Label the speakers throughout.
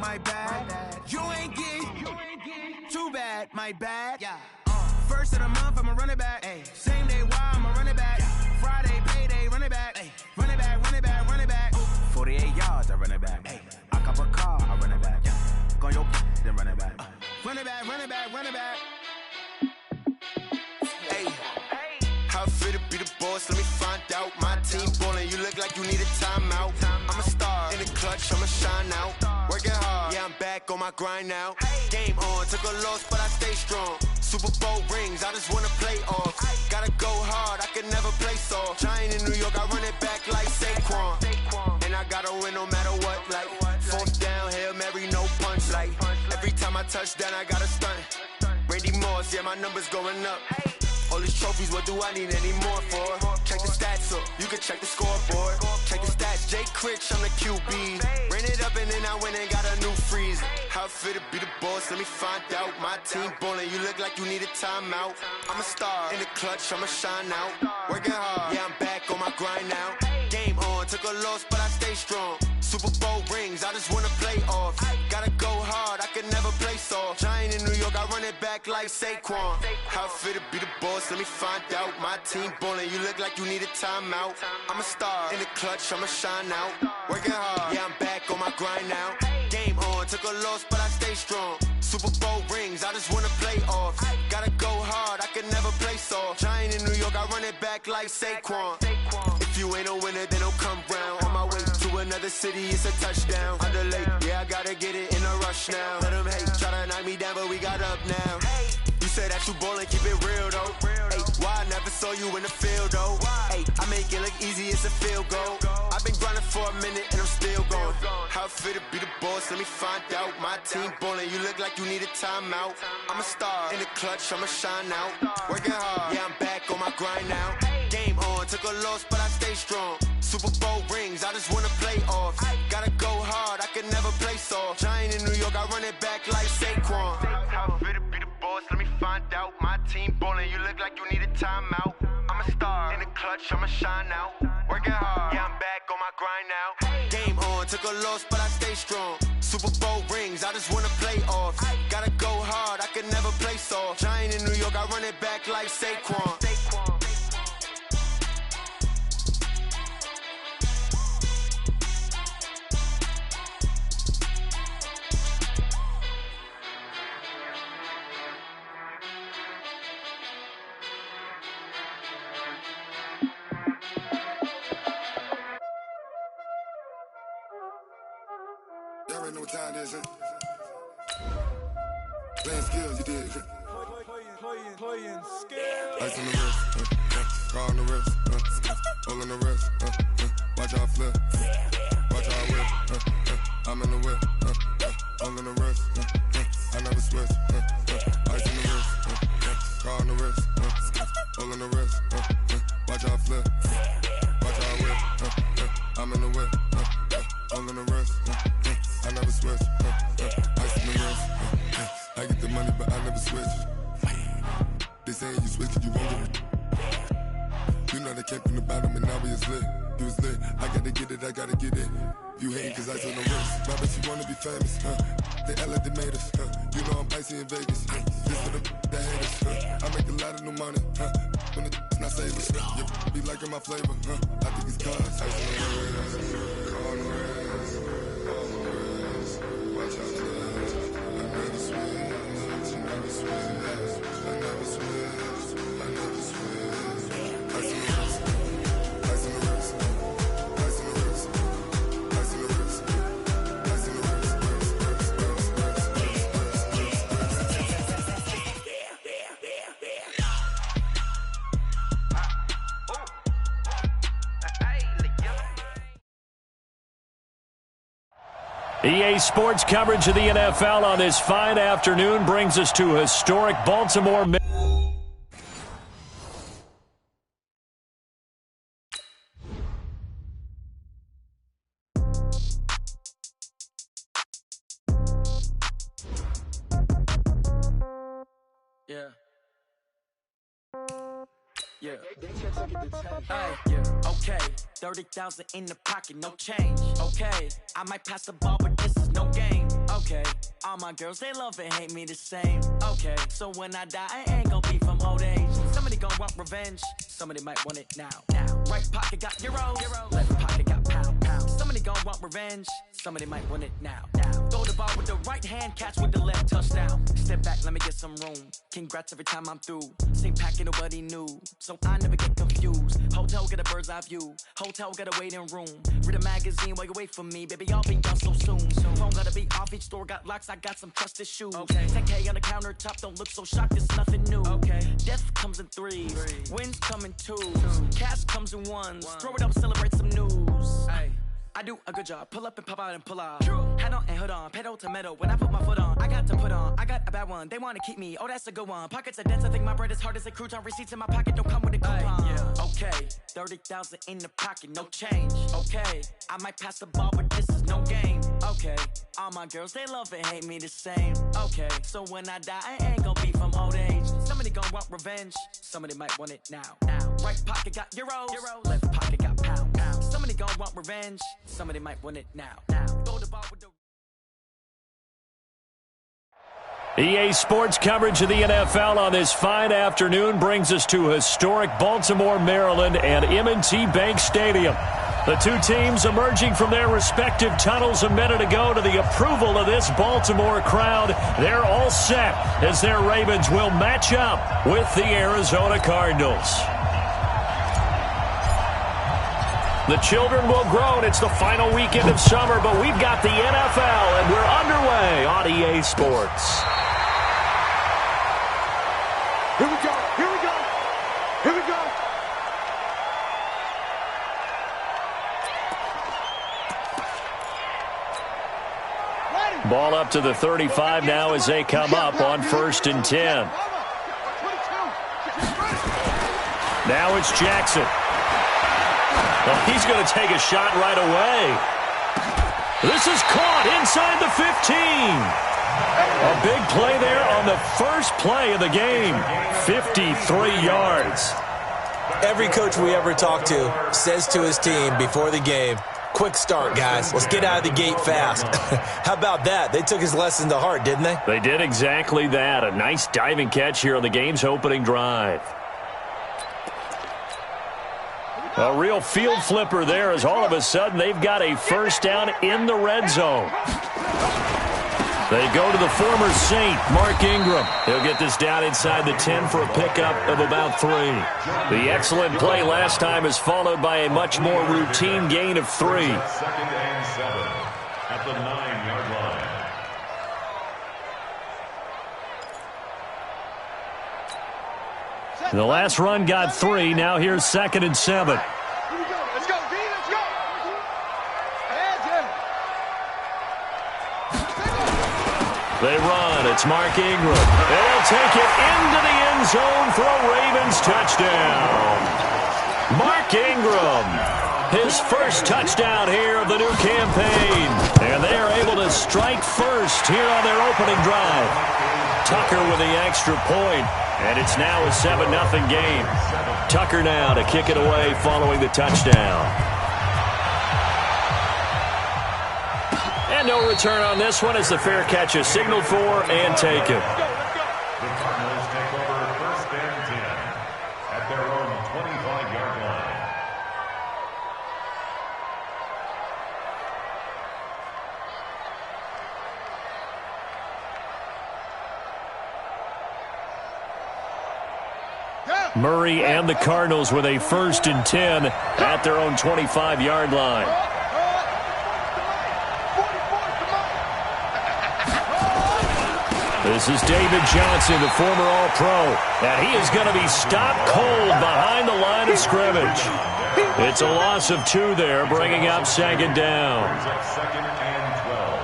Speaker 1: my bad. You ain't get too bad, my bad. First of the month, I'ma run it back. Same day, why I'ma run it back. Friday, payday, run it back. Run it back, run it back, run it back. 48 yards, I run it back. I cop a car, I run it back. Go your then run it back. Run it back, run it back, run it back.
Speaker 2: Hey, how fit to be the boss? Let me find out. My team ballin', you look like you need a timeout. I'm a star in the clutch, I'ma shine out. Working hard, yeah, I'm back on my grind now. Game on, took a loss, but I stay strong. Super Bowl rings, I just wanna play off. Gotta go hard, I can never play soft. Giant in New York, I run it back like Saquon. And I gotta win no matter what, like fourth down, Hail Mary, no punch. Like every time I touch down, I gotta stunt. Randy Moss, yeah, my numbers going up. All these trophies, what do I need any more for? Check the stats up, you can check the scoreboard. Check the stats, Jay Critch, I'm the QB. Ran it up and then I went and got a new freeze. How fit to be the boss, let me find out. My team ballin', you look like you need a timeout. I'm a star in the clutch, I'ma shine out. Working hard, yeah, I'm back on my grind now. Game on, took a loss, but I stay strong. Super Bowl rings, I just wanna play off. Gotta go hard, I can never play soft. Giant in New York, I run it back like Saquon. How fit to be the boss, let me find out. My team ballin', you look like you need a timeout. I'm a star in the clutch, I'ma shine out. Working hard, yeah, I'm back on my grind now. Game on, took a loss, but I stay strong. Super Bowl rings, I just wanna play off. Gotta go hard, I can never play soft. Giant in New York, I run it back like Saquon. If you ain't a winner, then don't come round. On my way to another city, it's a touchdown. Underlay, yeah, I gotta get it in a rush now. Let them hate, try to knock me down, but we got up now. You say that you ballin', keep it real though. Hey, why I never saw you in the field though? Hey, I make it look easy, it's a field goal. I've been grinding for a minute and I'm still going. How fit to be the boss, let me find out. My team ballin', you look like you need a timeout. I'm a star in the clutch, I'ma shine out. Working hard, yeah, I'm back on my grind now. Game on, took a loss, but I stay strong. Super Bowl rings, I just wanna play off. Gotta go hard, I can never play soft. Giant in New York, I run it back like Saquon. How fit to be the boss, let me find out. My team ballin', you look like you need a timeout. I'm a star in the clutch, I'ma shine out. Working hard, yeah, I'm back on my grind now. Game on, took a loss, but I stay strong. Super Bowl rings, I just wanna play off. Gotta go hard, I can never play soft. Giant in New York, I run it back like Saquon.
Speaker 3: Y'all already know what time it is, huh? Playing skills, you did.
Speaker 4: Playing skills.
Speaker 3: Ice on the wrist, car on the wrist, all on the wrist, watch how I flip, watch how I whip, I'm in the whip, all on the wrist, I never switch, ice on the wrist, car on the wrist, all on the wrist, watch how I flip, watch how I whip, I'm in the whip, all on the wrist, I never switch, ice on the wrist, I get the money but I never switch. They say you switch it, you won't get it. You know they came from the bottom and now we is lit. You was lit, I gotta get it, I gotta get it. You hating cause ice on the wrist. My bitch, you wanna be famous, They act like they made us, You know I'm icy in Vegas, This for the that hate us, I make a lot of new money, When it's not savers, You be liking my flavor, I think it's cause ice on the wrist, on the wrist, on the wrist. Watch out, cause I never switch, I never switch, I never switch, I never switch. Ice on the wrist, ice on the wrist, ice on the wrist, ice on the wrist, ice on the wrist,
Speaker 5: EA Sports coverage of the NFL on this fine afternoon brings us to historic Baltimore.
Speaker 6: Yeah. Hey, yeah. Okay. 30,000 in the pocket, no change. Okay. I might pass the ball, but this is no game. Okay, all my girls, they love and hate me the same. Okay, so when I die, I ain't gon' be from old age. Somebody gon' want revenge, somebody might want it now. Right pocket got euros, left pocket got pound. Somebody gon' want revenge, somebody might want it now. Throw the ball with the right hand, catch with the left, touchdown. Step back, let me get some room. Congrats every time I'm through. Same packet, nobody knew, so I never get confused. Hotel get a bird's eye view, hotel got a waiting room. Read a magazine while you wait for me, baby, I'll be done so soon. Phone gotta be off, each store got locks, I got some trusted shoes. 10K on the countertop, don't look so shocked, it's nothing new. Death comes in threes, wins come in twos, cash comes in ones. Throw it up, celebrate some news. I do a good job, pull up and pop out and pull out. Hat on and hood on, pedal to metal. When I put my foot on, I got to put on. I got a bad one, they wanna keep me, oh that's a good one. Pockets are dense, I think my bread is hard as a crouton. Receipts in my pocket don't come with a coupon. Okay, 30,000 in the pocket, no change. Okay, I might pass the ball, but this is no game. Okay, all my girls, they love and hate me the same. Okay, so when I die, I ain't gon' be from old age. Somebody gon' want revenge, somebody might want it now. Right pocket got euros, left pocket got pound. Somebody gon' want revenge, somebody might want it now. Throw the ball with the
Speaker 5: EA Sports coverage of the NFL on this fine afternoon brings us to historic Baltimore, Maryland and M&T Bank Stadium. The two teams emerging from their respective tunnels a minute ago to the approval of this Baltimore crowd. They're all set as their Ravens will match up with the Arizona Cardinals. The children will grow, and it's the final weekend of summer, but we've got the NFL, and we're underway on EA Sports.
Speaker 4: Here we go, here we go, here we go.
Speaker 5: Ball up to the 35 now as they come up on 1st and 10. Now it's Jackson. Well, he's going to take a shot right away. This is caught inside the 15. A big play there on the first play of the game. 53 yards.
Speaker 7: Every coach we ever talk to says to his team before the game, quick start, guys. Let's get out of the gate fast. How about that? They took his lesson to heart, didn't they?
Speaker 5: They did exactly that. A nice diving catch here on the game's opening drive. A real field flipper there as all of a sudden they've got a first down in the red zone. They go to the former Saint, Mark Ingram. He'll get this down inside the 10 for a pickup of about 3. The excellent play last time is followed by a much more routine gain of 3.
Speaker 8: 2nd and 7 at the 9-yard line.
Speaker 5: The last run got 3. Now here's 2nd and 7.
Speaker 4: Here we go. Let's go, D. Let's go.
Speaker 5: They run. It's Mark Ingram. They'll take it into the end zone for a Ravens touchdown. Mark Ingram, his first touchdown here of the new campaign. And they are able to strike first here on their opening drive. Tucker with the extra point. And it's now a 7-0 game. Tucker now to kick it away following the touchdown. And no return on this one as the fair catch is signaled for and taken.
Speaker 8: The Cardinals take over 1st and 10 at their own 25-yard line.
Speaker 5: Murray and the Cardinals with a 1st and 10 at their own 25-yard line. This is David Johnson, the former All-Pro, and he is going to be stopped cold behind the line of scrimmage. It's a loss of 2 there, bringing up 2nd down.
Speaker 8: 2nd and 12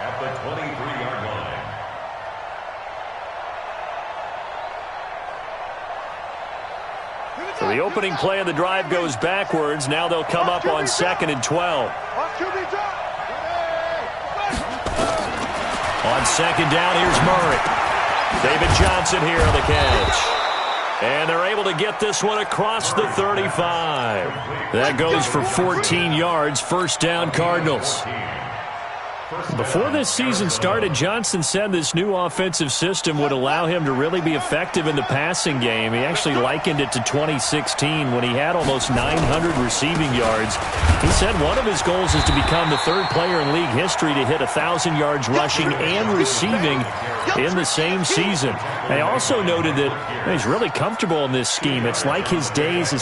Speaker 8: at the 23-yard line.
Speaker 5: So the opening play of the drive goes backwards. Now they'll come up on 2nd and 12. On 2nd down, here's Murray. David Johnson here on the catch. And they're able to get this one across the 35. That goes for 14 yards. 1st down, Cardinals. Before this season started, Johnson said this new offensive system would allow him to really be effective in the passing game. He actually likened it to 2016 when he had almost 900 receiving yards. He said one of his goals is to become the third player in league history to hit 1,000 yards rushing and receiving in the same season. They also noted that he's really comfortable in this scheme. It's like his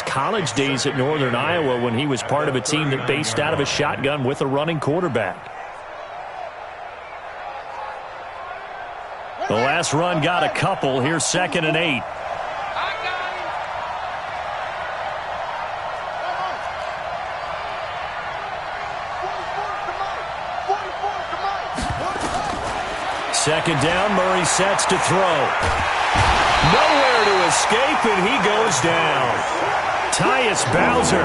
Speaker 5: college days at Northern Iowa when he was part of a team that based out of a shotgun with a running quarterback. The last run got a couple. Here's 2nd and 8. Second down, Murray sets to throw. Nowhere to escape, and he goes down. Tyus Bowser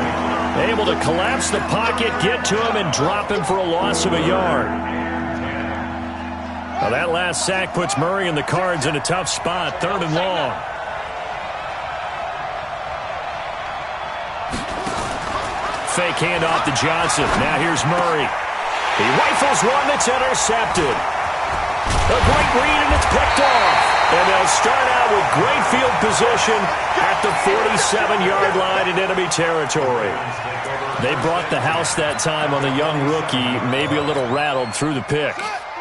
Speaker 5: able to collapse the pocket, get to him, and drop him for a loss of a yard. Now that last sack puts Murray and the Cards in a tough spot, 3rd and long. Fake handoff to Johnson. Now here's Murray. He rifles one that's intercepted. A great read, and it's picked off. And they'll start out with great field position at the 47-yard line in enemy territory. They brought the house that time on the young rookie, maybe a little rattled through the pick.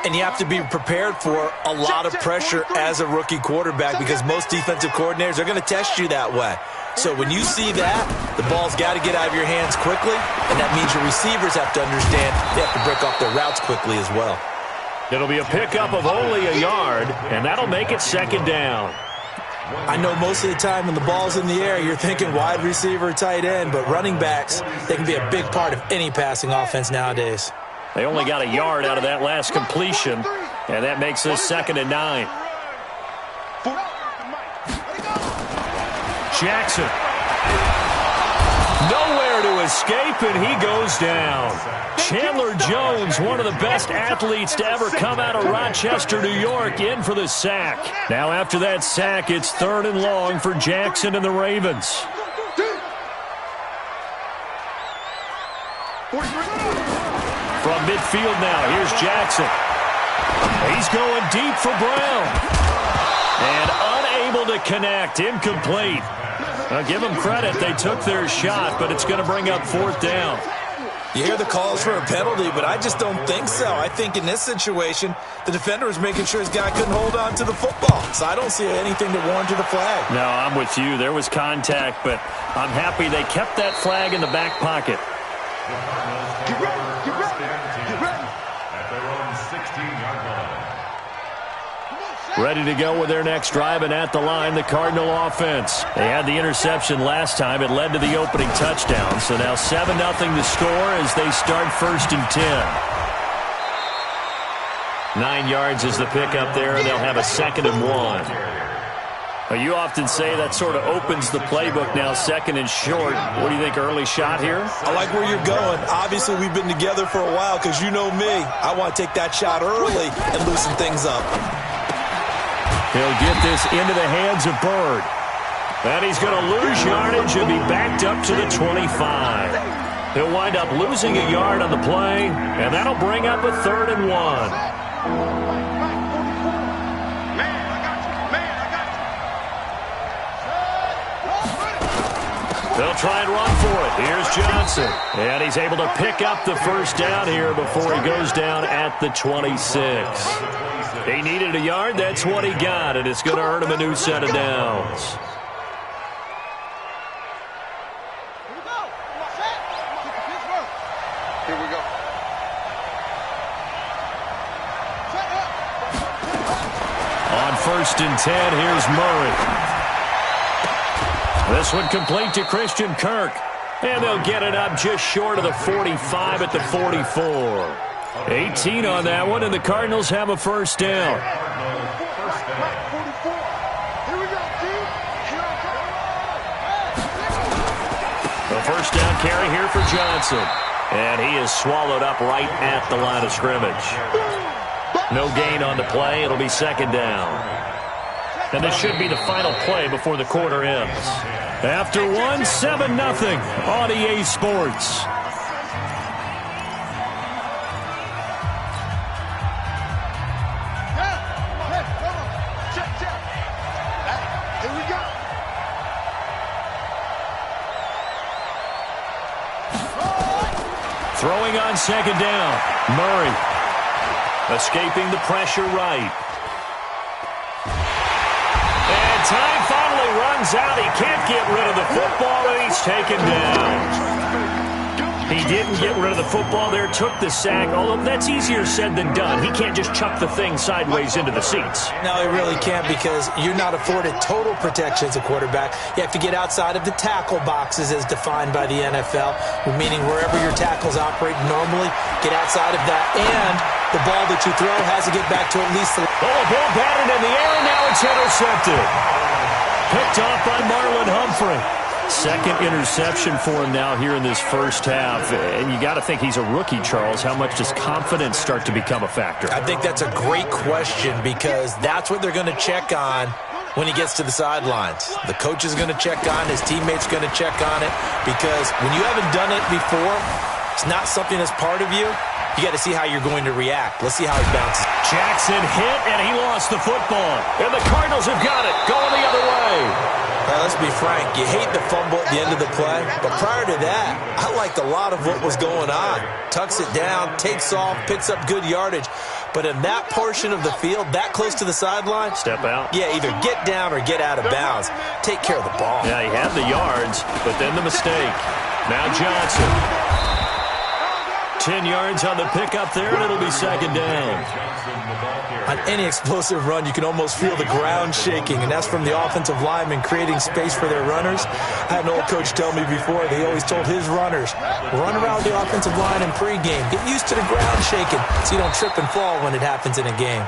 Speaker 7: And you have to be prepared for a lot of pressure as a rookie quarterback because most defensive coordinators are going to test you that way. So when you see that, the ball's got to get out of your hands quickly, and that means your receivers have to understand they have to break off their routes quickly as well.
Speaker 5: It'll be a pickup of only a yard, and that'll make it 2nd down.
Speaker 7: I know most of the time when the ball's in the air, you're thinking wide receiver, tight end, but running backs, they can be a big part of any passing offense nowadays.
Speaker 5: They only got a yard out of that last completion, and that makes this 2nd and 9. Jackson. Nowhere to escape, and he goes down. Chandler Jones, one of the best athletes to ever come out of Rochester, New York, in for the sack. Now after that sack, it's 3rd and long for Jackson and the Ravens. From midfield now, here's Jackson. He's going deep for Brown. And unable to connect, incomplete. Now give them credit, they took their shot, but it's going to bring up 4th down.
Speaker 7: You hear the calls for a penalty, but I just don't think so. I think in this situation, the defender was making sure his guy couldn't hold on to the football. So I don't see anything that warranted a flag.
Speaker 5: No, I'm with you. There was contact, but I'm happy they kept that flag in the back pocket.
Speaker 8: Get ready. At their own 16-yard line.
Speaker 5: Ready to go with their next drive, and at the line, the Cardinal offense. They had the interception last time. It led to the opening touchdown. So now 7-0 to score as they start 1st and 10. 9 yards is the pickup there, and they'll have a 2nd and 1. Well, you often say that sort of opens the playbook now, 2nd and short. What do you think, early shot here?
Speaker 7: I like where you're going. Obviously, we've been together for a while because you know me. I want to take that shot early and loosen things up.
Speaker 5: He'll get this into the hands of Bird. And he's going to lose yardage and be backed up to the 25. He'll wind up losing a yard on the play, and that'll bring up a 3rd and 1. They'll try and run for it. Here's Johnson. And he's able to pick up the 1st down here before he goes down at the 26. He needed a yard. That's what he got, and it's going to earn him a new set of downs.
Speaker 4: Here we go.
Speaker 5: On 1st and 10, here's Murray. This one complete to Christian Kirk. And they'll get it up just short of the 45 at the 44. 18 on that one, and the Cardinals have a 1st down. The 1st down carry here for Johnson. And he is swallowed up right at the line of scrimmage. No gain on the play. It'll be 2nd down. And this should be the final play before the quarter ends. After one, 7-0 on EA Sports. on second down. Murray escaping the pressure right. And time finally runs out. He can't get rid of the football, and he's taken down. He didn't get rid of the football there, took the sack, although that's easier said than done. He can't just chuck the thing sideways into the seats.
Speaker 7: No, he really can't, because you're not afforded total protection as a quarterback. You have to get outside of the tackle boxes as defined by the NFL, meaning wherever your tackles operate normally, get outside of that, and the ball that you throw has to get back to at least the...
Speaker 5: Oh, ball batted in the air, and now it's intercepted. Picked off by Marlon Humphrey. Second interception for him now here in this first half. And you got to think he's a rookie, Charles. How much does confidence start to become a factor?
Speaker 7: I think that's a great question, because that's what they're going to check on when he gets to the sidelines. The coach is going to check on, his teammates going to check on it, because when you haven't done it before, it's not something that's part of you. You got to see how you're going to react. Let's see how he bounces.
Speaker 5: Jackson hit, and he lost the football. And the Cardinals have got it, going the other way.
Speaker 7: Let's be frank, you hate the fumble at the end of the play, but prior to that, I liked a lot of what was going on. Tucks it down, takes off, picks up good yardage. But in that portion of the field, that close to the sideline,
Speaker 5: step out.
Speaker 7: Yeah, either get down or get out of bounds. Take care of the ball.
Speaker 5: Yeah, he had the yards, but then the mistake. Now Johnson. 10 yards on the pickup there, and it'll be second down.
Speaker 7: On any explosive run, you can almost feel the ground shaking, and that's from the offensive linemen creating space for their runners. I had an old coach tell me before, they always told his runners, run around the offensive line in pregame. Get used to the ground shaking so you don't trip and fall when it happens in a game.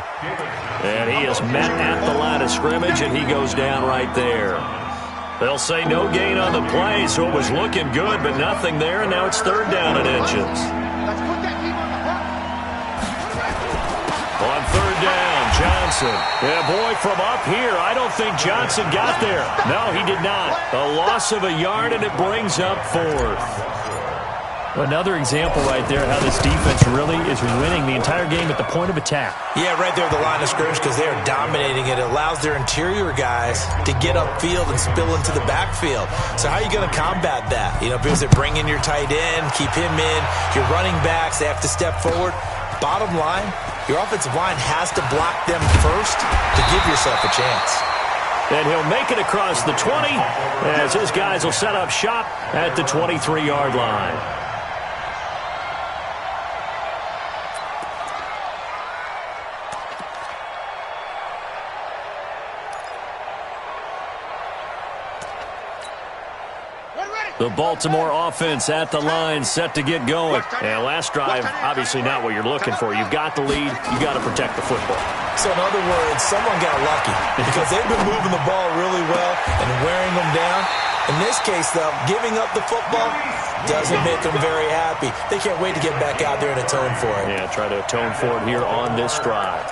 Speaker 5: And he is met at the line of scrimmage, and he goes down right there. They'll say no gain on the play, so it was looking good, but nothing there, and now it's third down and inches. On third down, Johnson. Yeah, boy, from up here, I don't think Johnson got there. No, he did not. A loss of a yard, and it brings up fourth. Another example right there how this defense really is winning the entire game at the point of attack.
Speaker 7: Yeah, right there at the line of scrimmage, because they are dominating it. It allows their interior guys to get upfield and spill into the backfield. So how are you going to combat that? You know, because they bring in your tight end, keep him in. Your running backs, they have to step forward. Bottom line, your offensive line has to block them first to give yourself a chance.
Speaker 5: And he'll make it across the 20 as his guys will set up shop at the 23-yard line. The Baltimore offense at the line, set to get going. And last drive, obviously not what you're looking for. You've got the lead. You've got to protect the football.
Speaker 7: So in other words, someone got lucky because they've been moving the ball really well and wearing them down. In this case, though, giving up the football doesn't make them very happy. They can't wait to get back out there and atone for it.
Speaker 5: Yeah, try to atone for it here on this drive.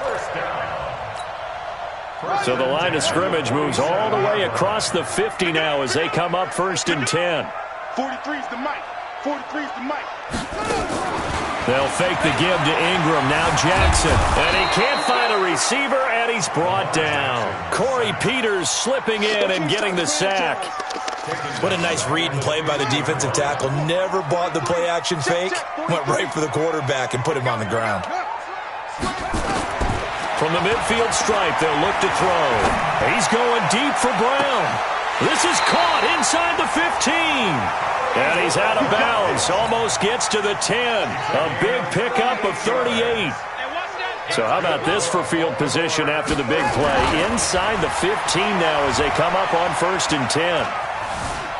Speaker 5: So the line of scrimmage moves all the way across the 50 now as they come up first and 10.
Speaker 4: 43's the mic. 43's the mic.
Speaker 5: They'll fake the give to Ingram. Now Jackson. And he can't find a receiver, and he's brought down. Corey Peters slipping in and getting the sack.
Speaker 7: What a nice read and play by the defensive tackle. Never bought the play-action fake. Went right for the quarterback and put him on the ground.
Speaker 5: From the midfield stripe, they'll look to throw. He's going deep for Brown. This is caught inside the 15. And he's out of bounds. Almost gets to the 10. A big pickup of 38. So how about this for field position after the big play? Inside the 15 now as they come up on first and 10.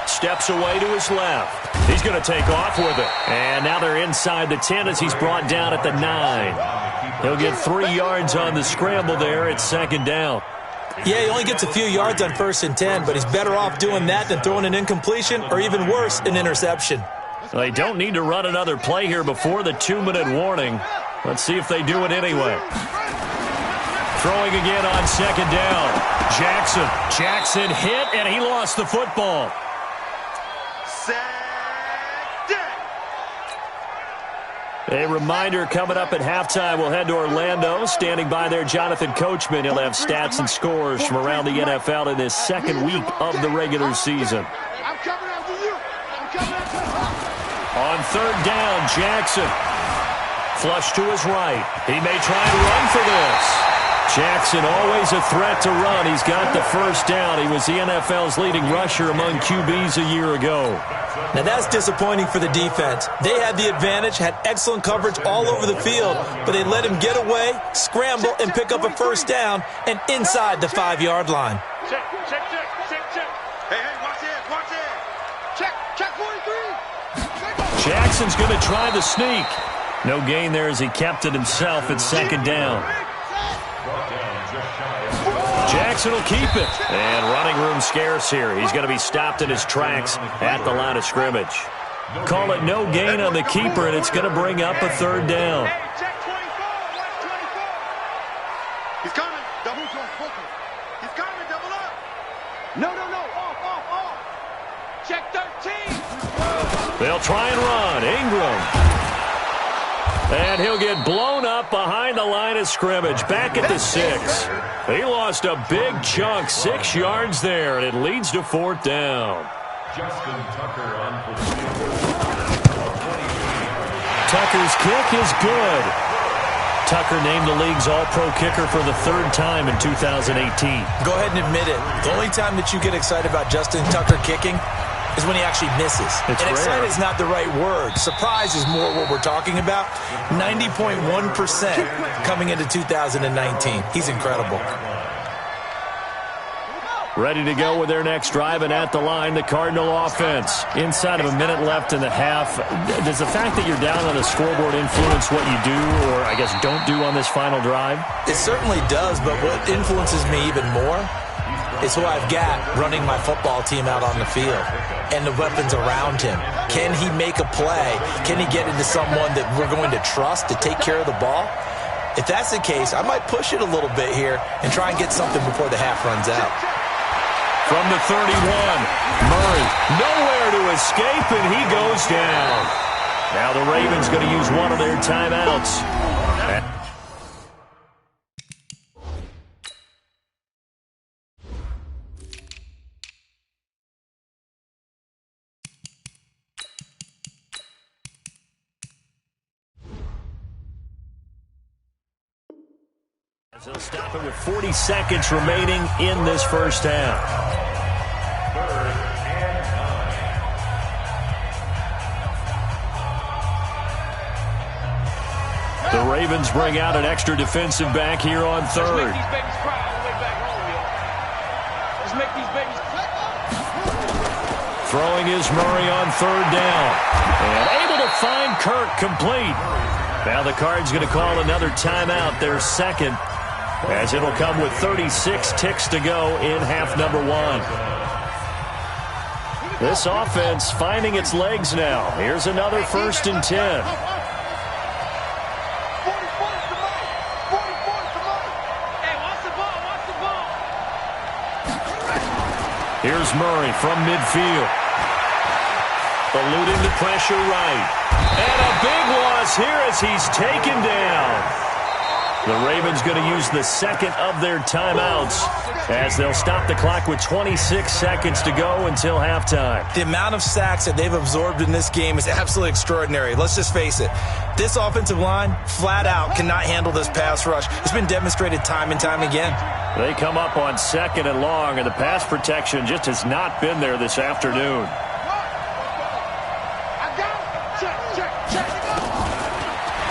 Speaker 5: Steps away to his left. He's going to take off with it. And now they're inside the 10 as he's brought down at the 9. He'll get 3 yards on the scramble there. It's second down.
Speaker 7: Yeah, he only gets a few yards on first and 10, but he's better off doing that than throwing an incompletion or even worse, an interception.
Speaker 5: They don't need to run another play here before the 2-minute warning. Let's see if they do it anyway. Throwing again on second down. Jackson hit, and he lost the football. A reminder coming up at halftime, we'll head to Orlando. Standing by there, Jonathan Coachman. He'll have stats and scores from around the NFL in this second week of the regular season. On third down, Jackson flush to his right. He may try and run for this. Jackson always a threat to run. He's got the first down. He was the NFL's leading rusher among QBs a year ago.
Speaker 7: Now that's disappointing for the defense. They had the advantage, had excellent coverage all over the field, but they let him get away, scramble, and pick up a first down and inside the 5-yard line.
Speaker 4: Check. Hey, watch it. Check 43.
Speaker 5: Jackson's going to try the sneak. No gain there as he kept it himself at second down. Jackson will keep it. And running room scarce here. He's going to be stopped in his tracks at the line of scrimmage. Call it no gain on the keeper, and it's going to bring up a third down.
Speaker 4: Hey, check 24. He's coming. Double to focus. He's coming. Double up. No. Off. Check 13.
Speaker 5: They'll try and run. Ingram. And he'll get blown up behind the line of scrimmage. Back at the 6. He lost a big chunk, 6 yards there, and it leads to fourth down.
Speaker 8: Justin Tucker on for the field.
Speaker 5: Tucker's kick is good. Tucker named the league's all-pro kicker for the 3rd time in 2018.
Speaker 7: Go ahead and admit it. The only time that you get excited about Justin Tucker kicking is when he actually misses. And excited is not the right word. Surprise is more what we're talking about. 90.1% coming into 2019. He's incredible.
Speaker 5: Ready to go with their next drive, and at the line, the Cardinal offense. Inside of a minute left in the half, does the fact that you're down on the scoreboard influence what you do, or I guess don't do on this final drive?
Speaker 7: It certainly does, but what influences me even more is who I've got running my football team out on the field and the weapons around him. Can he make a play? Can he get into someone that we're going to trust to take care of the ball? If that's the case, I might push it a little bit here and try and get something before the half runs out.
Speaker 5: From the 31, Murray nowhere to escape, and he goes down. Now the Ravens going to use one of their timeouts. They'll stop it with 40 seconds remaining in this first half. The Ravens bring out an extra defensive back here on third. Throwing is Murray on third down. And able to find Kirk complete. Now the Cards going to call another timeout, their second, as it'll come with 36 ticks to go in half number 1. This offense finding its legs now. Here's another 1st and 10. Here's Murray from midfield. Eluding the pressure right. And a big loss here as he's taken down. The Ravens going to use the second of their timeouts as they'll stop the clock with 26 seconds to go until halftime.
Speaker 7: The amount of sacks that they've absorbed in this game is absolutely extraordinary. Let's just face it. This offensive line, flat out, cannot handle this pass rush. It's been demonstrated time and time again.
Speaker 5: They come up on 2nd and long, and the pass protection just has not been there this afternoon.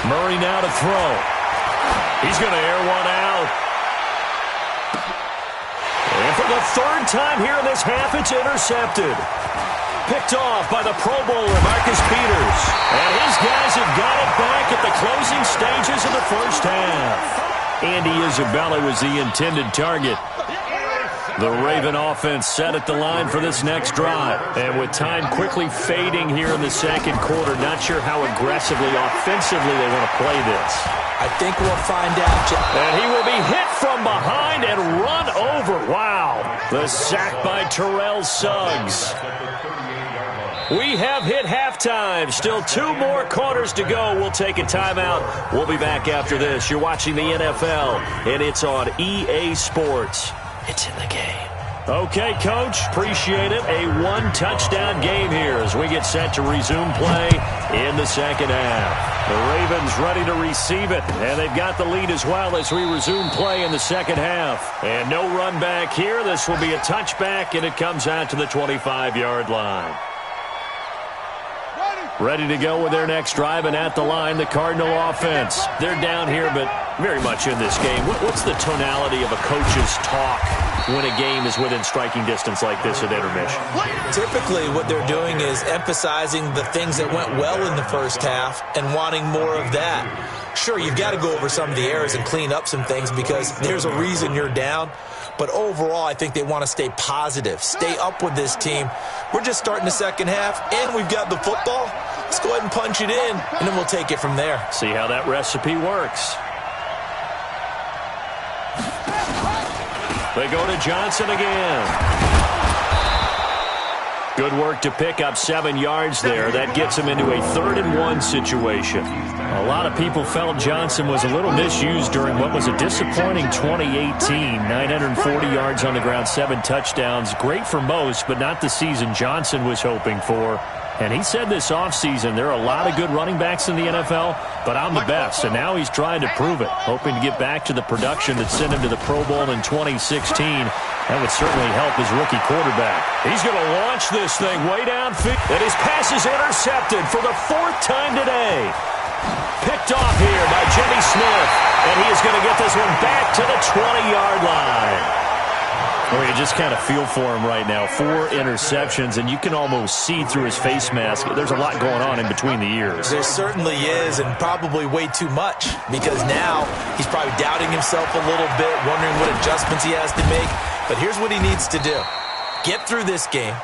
Speaker 5: Murray now to throw. He's going to air one out. And for the 3rd time here in this half, it's intercepted. Picked off by the Pro Bowler, Marcus Peters. And his guys have got it back at the closing stages of the first half. Andy Isabella was the intended target. The Raven offense set at the line for this next drive. And with time quickly fading here in the second quarter, not sure how aggressively, offensively they want to play this.
Speaker 7: I think we'll find out.
Speaker 5: And he will be hit from behind and run over. Wow. The sack by Terrell Suggs. We have hit halftime. Still 2 more quarters to go. We'll take a timeout. We'll be back after this. You're watching the NFL, and it's on EA Sports. It's in the game. Okay, Coach. Appreciate it. A 1-touchdown game here as we get set to resume play in the second half. The Ravens ready to receive it, and they've got the lead as well as we resume play in the second half. And no run back here. This will be a touchback, and it comes out to the 25-yard line. Ready to go with their next drive, and at the line, the Cardinal offense. They're down here, but very much in this game. What's the tonality of a coach's talk when a game is within striking distance like this at intermission?
Speaker 7: Typically, what they're doing is emphasizing the things that went well in the first half and wanting more of that. Sure, you've got to go over some of the errors and clean up some things because there's a reason you're down. But overall, I think they want to stay positive, stay up with this team. We're just starting the second half, and we've got the football. Let's go ahead and punch it in, and then we'll take it from there.
Speaker 5: See how that recipe works. They go to Johnson again. Good work to pick up 7 yards there. That gets him into a 3rd-and-1 situation. A lot of people felt Johnson was a little misused during what was a disappointing 2018. 940 yards on the ground, 7 touchdowns. Great for most, but not the season Johnson was hoping for. And he said this offseason, there are a lot of good running backs in the NFL, but I'm the best. And now he's trying to prove it, hoping to get back to the production that sent him to the Pro Bowl in 2016. That would certainly help his rookie quarterback. He's going to launch this thing way downfield. And his pass is intercepted for the 4th time today. Picked off here by Jimmy Smith. And he is going to get this one back to the 20-yard line. Well, you just kind of feel for him right now. 4 interceptions, and you can almost see through his face mask. There's a lot going on in between the ears.
Speaker 7: There certainly is, and probably way too much, because now he's probably doubting himself a little bit, wondering what adjustments he has to make. But here's what he needs to do. Get through this game.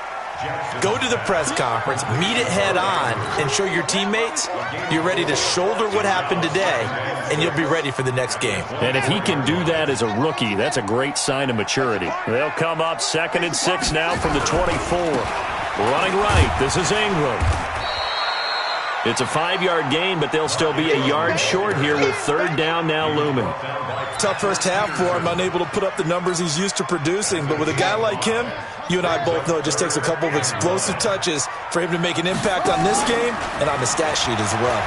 Speaker 7: Go to the press conference, meet it head on, and show your teammates you're ready to shoulder what happened today, and you'll be ready for the next game.
Speaker 5: And if he can do that as a rookie, that's a great sign of maturity. They'll come up 2nd and 6 now from the 24. Running right, this is Ingram. It's a 5-yard gain, but they'll still be a yard short here with 3rd down now looming.
Speaker 7: Tough first half for him, unable to put up the numbers he's used to producing. But with a guy like him, you and I both know it just takes a couple of explosive touches for him to make an impact on this game and on the stat sheet as well.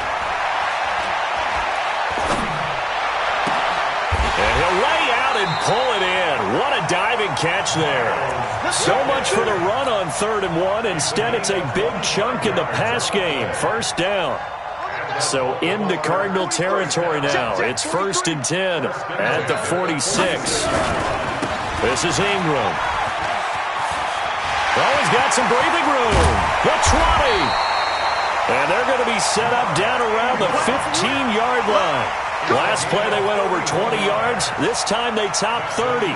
Speaker 5: And he'll lay out and pull it in. What a diving catch there. So much for the run on 3rd and 1. Instead, it's a big chunk in the pass game. 1st down. So into Cardinal territory now. It's 1st and 10 at the 46. This is Ingram. Oh, he's got some breathing room. The 20. And they're going to be set up down around the 15-yard line. Last play, they went over 20 yards. This time, they topped 30.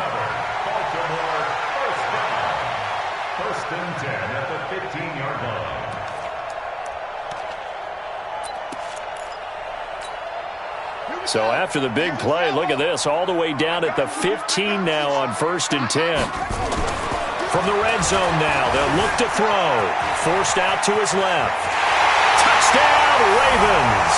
Speaker 8: First and 10 at the 15-yard line.
Speaker 5: So after the big play, look at this, all the way down at the 15 now on 1st and 10. From the red zone now, they'll look to throw. Forced out to his left. Touchdown, Ravens!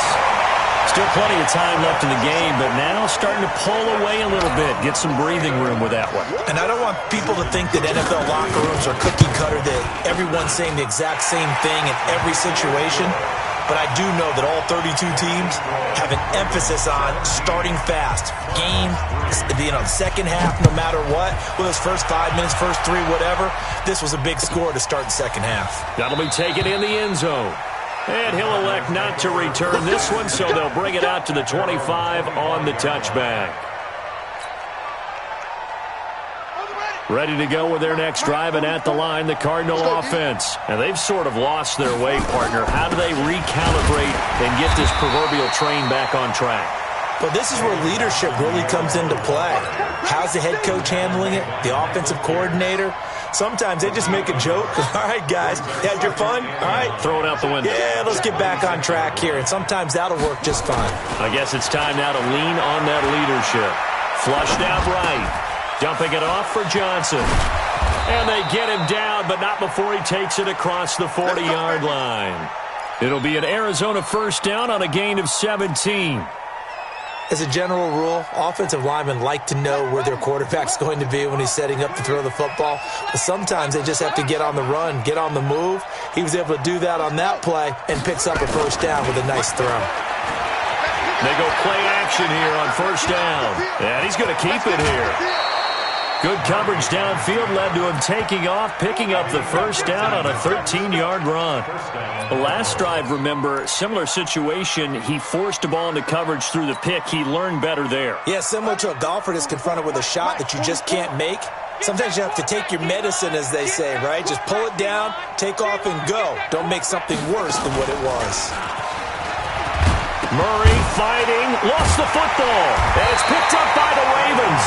Speaker 5: Still plenty of time left in the game, but now starting to pull away a little bit, get some breathing room with that one.
Speaker 7: And I don't want people to think that NFL locker rooms are cookie cutter, that everyone's saying the exact same thing in every situation. But I do know that all 32 teams have an emphasis on starting fast. Game, second half, no matter what. Well, those first 5 minutes, first 3, whatever. This was a big score to start the second half.
Speaker 5: That'll be taken in the end zone. And he'll elect not to return this one, so they'll bring it out to the 25 on the touchback. Ready to go with their next drive, and at the line, the Cardinal offense. And they've sort of lost their way, partner. How do they recalibrate and get this proverbial train back on track?
Speaker 7: Well, this is where leadership really comes into play. How's the head coach handling it? The offensive coordinator? Sometimes they just make a joke. All right, guys, had your fun? All right.
Speaker 5: Throw it out the window.
Speaker 7: Yeah, let's get back on track here. And sometimes that'll work just fine.
Speaker 5: I guess it's time now to lean on that leadership. Flushed out right. Dumping it off for Johnson. And they get him down, but not before he takes it across the 40-yard line. It'll be an Arizona 1st down on a gain of 17.
Speaker 7: As a general rule, offensive linemen like to know where their quarterback's going to be when he's setting up to throw the football. But sometimes they just have to get on the run, get on the move. He was able to do that on that play and picks up a 1st down with a nice throw.
Speaker 5: They go play action here on first down. And he's going to keep it here. Good coverage downfield led to him taking off, picking up the first down on a 13-yard run. The last drive, remember, similar situation. He forced the ball into coverage through the pick. He learned better there.
Speaker 7: Yeah, similar to a golfer that's confronted with a shot that you just can't make. Sometimes you have to take your medicine, as they say, right? Just pull it down, take off, and go. Don't make something worse than what it was.
Speaker 5: Murray fighting, lost the football, and it's picked up by the Ravens.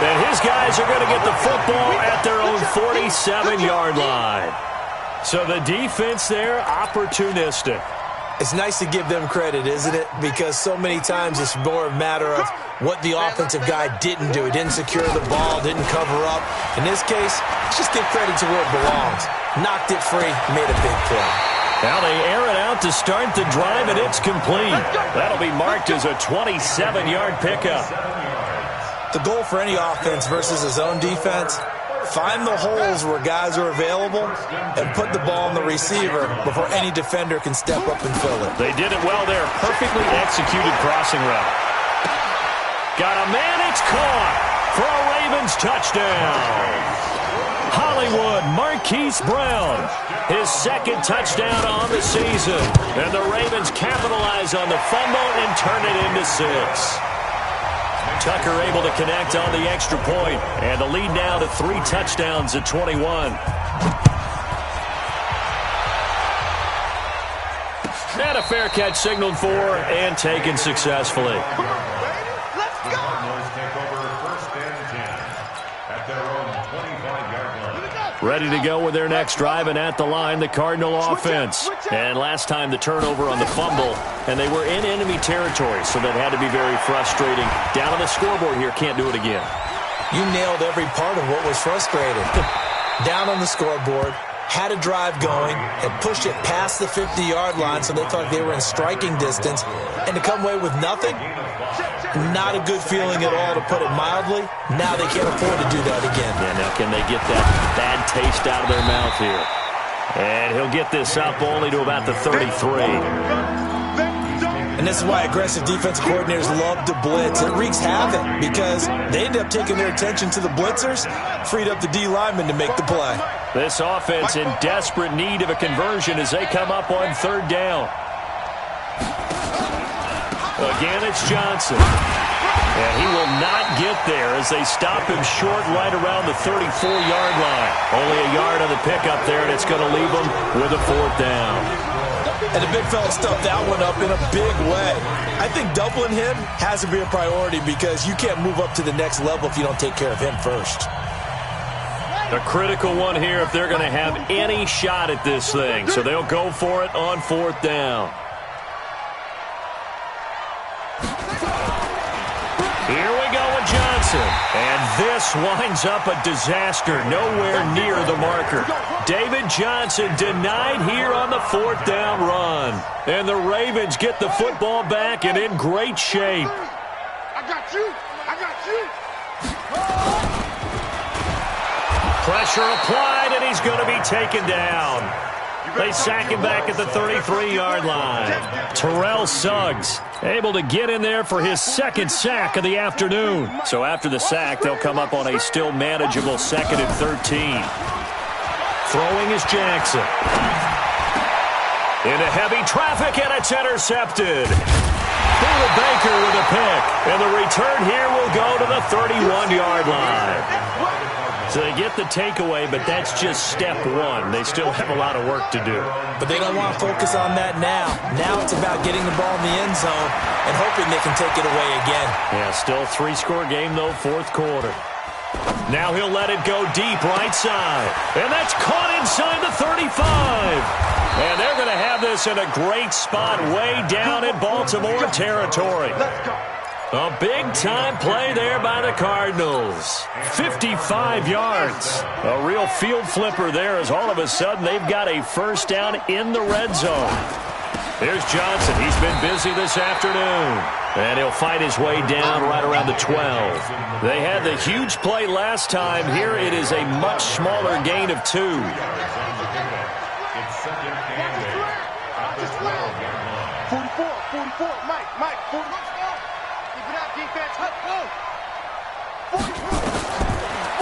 Speaker 5: And his guys are going to get the football at their own 47-yard line. So the defense there, opportunistic.
Speaker 7: It's nice to give them credit, isn't it? Because so many times it's more a matter of what the offensive guy didn't do. He didn't secure the ball, didn't cover up. In this case, let's just give credit to where it belongs. Knocked it free, made a big play.
Speaker 5: Now they air it out to start the drive, and it's complete. That'll be marked as a 27-yard pickup.
Speaker 7: The goal for any offense versus his own defense, find the holes where guys are available and put the ball in the receiver before any defender can step up and fill it.
Speaker 5: They did it well there. Perfectly executed crossing route. Got a man, it's caught for a Ravens touchdown. Hollywood Marquise Brown, his second touchdown on the season. And the Ravens capitalize on the fumble and turn it into 6. Tucker able to connect on the extra point, and the lead now to 3 touchdowns at 21. And a fair catch signaled for and taken successfully. Ready to go with their next drive, and at the line, the Cardinal offense. And last time the turnover on the fumble, and they were in enemy territory, so that had to be very frustrating. Down on the scoreboard here, can't do it again.
Speaker 7: You nailed every part of what was frustrating. Down on the scoreboard, had a drive going, had pushed it past the 50-yard line, so they thought they were in striking distance, and to come away with nothing, not a good feeling at all, to put it mildly. Now they can't afford to do that again.
Speaker 5: Yeah, now can they get that bad taste out of their mouth here? And he'll get this up only to about the 33.
Speaker 7: And this is why aggressive defensive coordinators love to blitz. It wreaks havoc because they end up taking their attention to the blitzers, freed up the D linemen to make the play.
Speaker 5: This offense in desperate need of a conversion as they come up on third down. Again, it's Johnson. And he will not get there as they stop him short right around the 34-yard line. Only a yard on the pickup there, and it's going to leave him with a 4th down.
Speaker 7: And the big fella stuffed that one up in a big way. I think doubling him has to be a priority because you can't move up to the next level if you don't take care of him first.
Speaker 5: A critical one here if they're going to have any shot at this thing. So they'll go for it on 4th down. Here we go with Johnson. And this winds up a disaster. Nowhere near the marker. David Johnson denied here on the 4th down run. And the Ravens get the football back and in great shape.
Speaker 4: I got you. I got you.
Speaker 5: Pressure applied, and he's going to be taken down. They sack him back at the 33-yard line. Terrell Suggs able to get in there for his 2nd sack of the afternoon. So after the sack, they'll come up on a still manageable 2nd and 13. Throwing is Jackson. Into heavy traffic, and it's intercepted. Buda Baker with a pick. And the return here will go to the 31-yard line. So they get the takeaway, but that's just step 1. They still have a lot of work to do.
Speaker 7: But they don't want to focus on that now. Now it's about getting the ball in the end zone and hoping they can take it away again.
Speaker 5: Yeah, still 3-score game, though, 4th quarter. Now he'll let it go deep right side. And that's caught inside the 35. And they're going to have this in a great spot way down in Baltimore territory.
Speaker 4: Let's go.
Speaker 5: A big-time play there by the Cardinals. 55 yards. A real field flipper there as all of a sudden they've got a 1st down in the red zone. There's Johnson. He's been busy this afternoon. And he'll fight his way down right around the 12. They had the huge play last time. Here it is a much smaller gain of 2.
Speaker 8: It's 2nd and 8.
Speaker 4: 44, Mike, 44.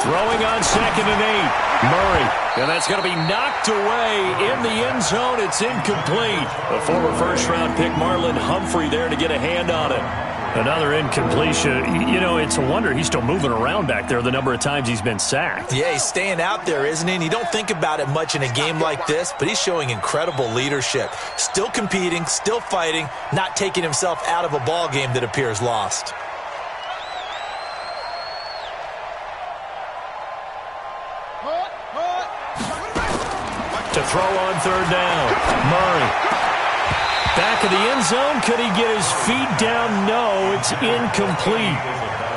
Speaker 5: Throwing on 2nd and 8. Murray. And that's going to be knocked away in the end zone. It's incomplete. The former first-round pick Marlon Humphrey there to get a hand on it. Another incompletion. You know, it's a wonder he's still moving around back there the number of times he's been sacked.
Speaker 7: Yeah, he's staying out there, isn't he? And you don't think about it much in a game like this, but he's showing incredible leadership. Still competing, still fighting, not taking himself out of a ball game that appears lost.
Speaker 5: To throw on 3rd down. Murray. Back of the end zone. Could he get his feet down? No, it's incomplete.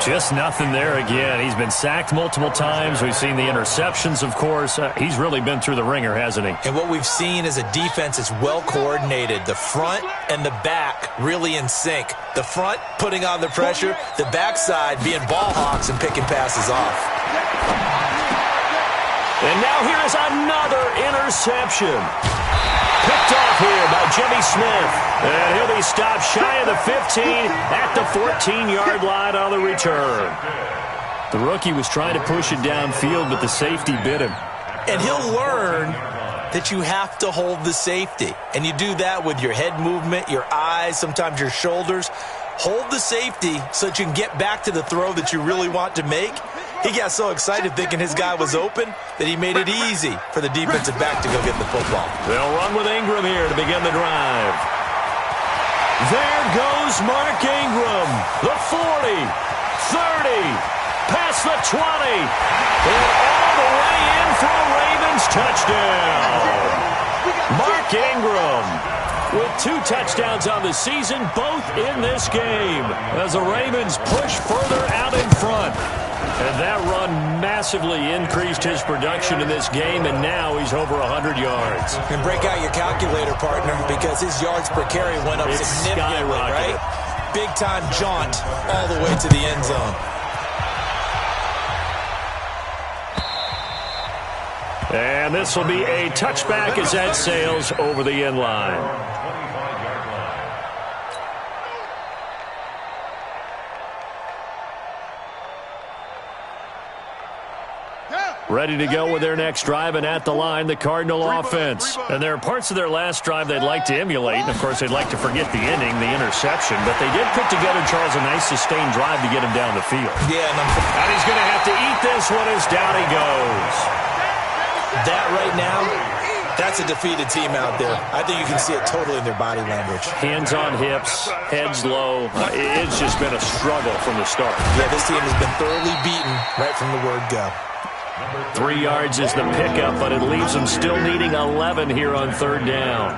Speaker 5: Just nothing there again. He's been sacked multiple times. We've seen the interceptions, of course. He's really been through the ringer, hasn't he?
Speaker 7: And what we've seen is a defense that's well coordinated. The front and the back really in sync. The front putting on the pressure. The backside being ball hawks and picking passes off.
Speaker 5: And now here is another interception. Picked off here by Jimmy Smith. And he'll be stopped shy of the 15 at the 14-yard line on the return. The rookie was trying to push it downfield, but the safety bit him.
Speaker 7: And he'll learn that you have to hold the safety. And you do that with your head movement, your eyes, sometimes your shoulders. Hold the safety so that you can get back to the throw that you really want to make. He got so excited thinking his guy was open that he made it easy for the defensive back to go get the football.
Speaker 5: They'll run with Ingram here to begin the drive. There goes Mark Ingram. The 40, 30, past the 20, and all the way in for a Ravens touchdown. Mark Ingram with 2 touchdowns on the season, both in this game, as the Ravens push further out in front. And that run massively increased his production in this game, and now he's over 100 yards.
Speaker 7: And break out your calculator, partner, because his yards per carry went up significantly, right? Big-time jaunt all the way to the end zone.
Speaker 5: And this will be a touchback as that sails over the end line. Ready to go with their next drive, and at the line, the Cardinal offense. And there are parts of their last drive they'd like to emulate. And, of course, they'd like to forget the ending, the interception. But they did put together, Charles, a nice sustained drive to get him down the field.
Speaker 7: Yeah,
Speaker 5: and he's going to have to eat this one as down he goes.
Speaker 7: That right now, that's a defeated team out there. I think you can see it totally in their body language.
Speaker 5: Hands on hips, heads low. It's just been a struggle from the start.
Speaker 7: Yeah, this team has been thoroughly beaten right from the word go.
Speaker 5: 3 yards is the pickup, but it leaves them still needing 11 here on 3rd down.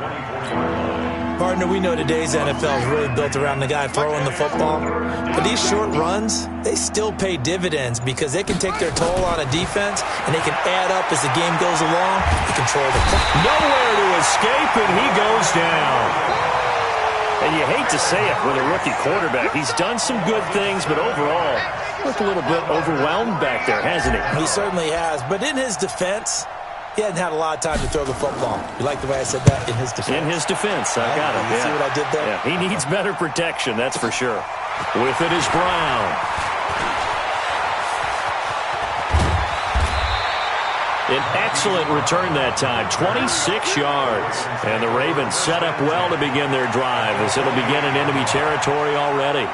Speaker 7: Partner, we know today's NFL is really built around the guy throwing the football. But these short runs, they still pay dividends because they can take their toll on a defense, and they can add up as the game goes along to control the clock.
Speaker 5: Nowhere to escape, and he goes down. And you hate to say it with a rookie quarterback. He's done some good things, but overall, looked a little bit overwhelmed back there, hasn't he?
Speaker 7: He certainly has. But in his defense, he hasn't had a lot of time to throw the football. You like the way I said that? In his defense.
Speaker 5: In his defense. I got it.
Speaker 7: You see what I did there?
Speaker 5: Yeah, he needs better protection, that's for sure. With it is Brown. An excellent return that time, 26 yards. And the Ravens set up well to begin their drive as it'll begin in enemy territory already.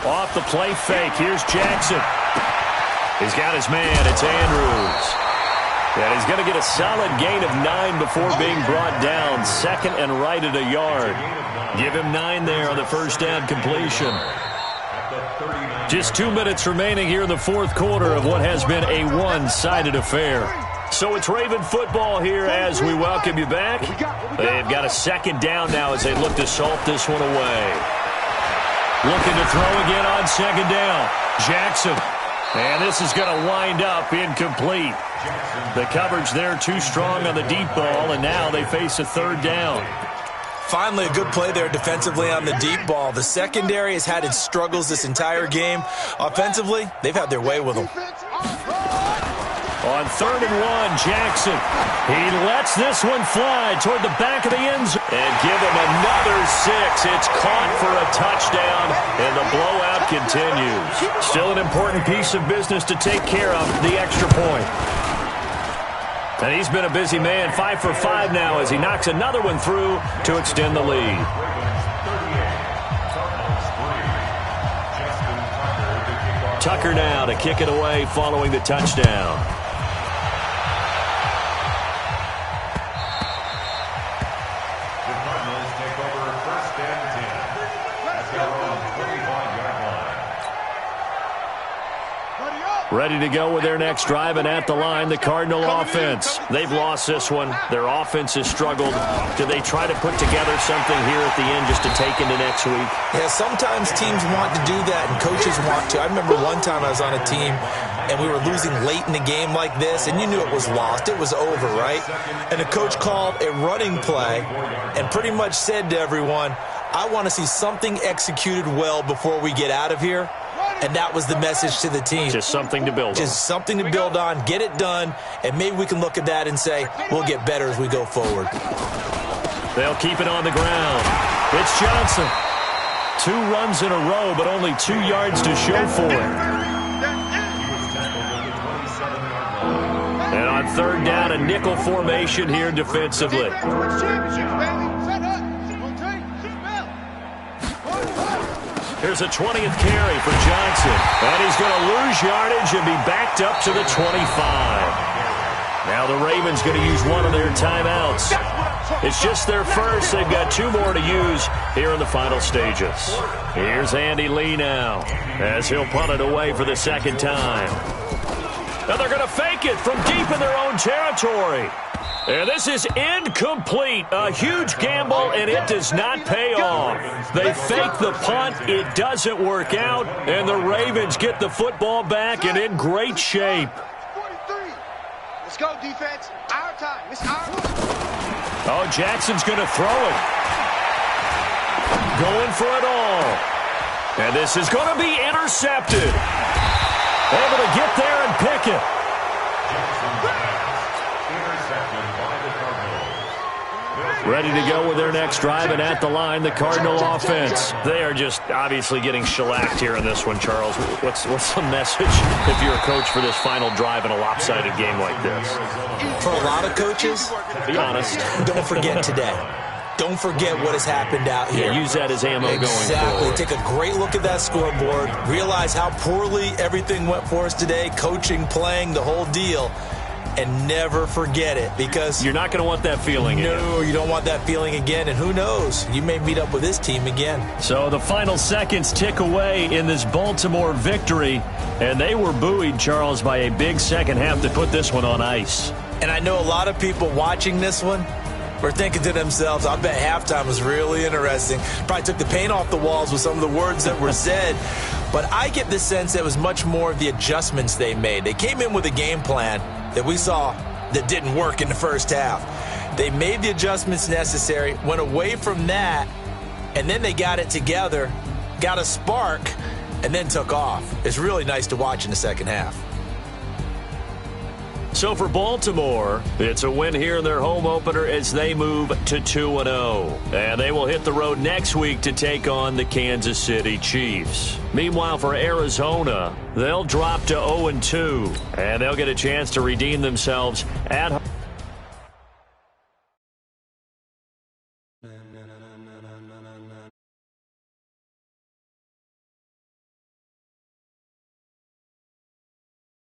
Speaker 5: Off the play fake, here's Jackson. He's got his man, it's Andrews. And he's going to get a solid gain of 9 before being brought down. 2nd and right at a yard. Give him 9 there on the first down completion. Just 2 minutes remaining here in the 4th quarter of what has been a one-sided affair. So it's Raven football here as we welcome you back. They've got a 2nd down now as they look to salt this one away. Looking to throw again on 2nd down. Jackson. And this is going to wind up incomplete. The coverage there too strong on the deep ball, and now they face a 3rd down.
Speaker 7: Finally, a good play there defensively on the deep ball. The secondary has had its struggles this entire game. Offensively, they've had their way with them.
Speaker 5: On 3rd and 1, Jackson. He lets this one fly toward the back of the end zone. And give him another 6. It's caught for a touchdown, and the blowout continues. Still an important piece of business to take care of, the extra point. And he's been a busy man, 5 for 5 now as he knocks another one through to extend the lead. Tucker now to kick it away following the touchdown. Ready to go with their next drive, and at the line, the Cardinal offense. They've lost this one. Their offense has struggled. Do they try to put together something here at the end just to take into next week?
Speaker 7: Yeah, sometimes teams want to do that, and coaches want to. I remember one time I was on a team, and we were losing late in the game like this, and you knew it was lost. It was over, right? And the coach called a running play and pretty much said to everyone, I want to see something executed well before we get out of here. And that was the message to the team.
Speaker 5: Just something to build on.
Speaker 7: Just something to build on, get it done, and maybe we can look at that and say, we'll get better as we go forward.
Speaker 5: They'll keep it on the ground. It's Johnson. 2 runs in a row, but only 2 yards to show for it. And on 3rd down, a nickel formation here defensively. Here's a 20th carry for Johnson. And he's going to lose yardage and be backed up to the 25. Now the Ravens going to use one of their timeouts. It's just their first. They've got 2 more to use here in the final stages. Here's Andy Lee now as he'll punt it away for the 2nd time. Now they're going to fake it from deep in their own territory. And this is incomplete. A huge gamble, and it does not pay off. They fake the punt. It doesn't work out, and the Ravens get the football back and in great shape.
Speaker 4: 43. Let's go, defense. Our time. It's our time.
Speaker 5: Oh, Jackson's going to throw it. Going for it all. And this is going to be intercepted. Able to get there and pick it. Ready to go with their next drive, and at the line, the Cardinal offense. They are just obviously getting shellacked here in this one, Charles. What's the message if you're a coach for this final drive in a lopsided game like this?
Speaker 7: For a lot of coaches,
Speaker 5: be honest,
Speaker 7: don't forget today. Don't forget what has happened out here.
Speaker 5: Yeah, use that as ammo going
Speaker 7: Exactly.
Speaker 5: forward.
Speaker 7: Take a great look at that scoreboard. Realize how poorly everything went for us today, coaching, playing, the whole deal. And never forget it, because
Speaker 5: you're not going to want that feeling again.
Speaker 7: No, you don't want that feeling again, and who knows? You may meet up with this team again.
Speaker 5: So the final seconds tick away in this Baltimore victory, and they were buoyed, Charles, by a big second half to put this one on ice.
Speaker 7: And I know a lot of people watching this one were thinking to themselves, I bet halftime was really interesting. Probably took the paint off the walls with some of the words that were said. But I get the sense that it was much more of the adjustments they made. They came in with a game plan that we saw that didn't work in the first half. They made the adjustments necessary, went away from that, and then they got it together, got a spark, and then took off. It's really nice to watch in the second half.
Speaker 5: So for Baltimore, it's a win here in their home opener as they move to 2-0. And they will hit the road next week to take on the Kansas City Chiefs. Meanwhile, for Arizona, they'll drop to 0-2. And they'll get a chance to redeem themselves at home.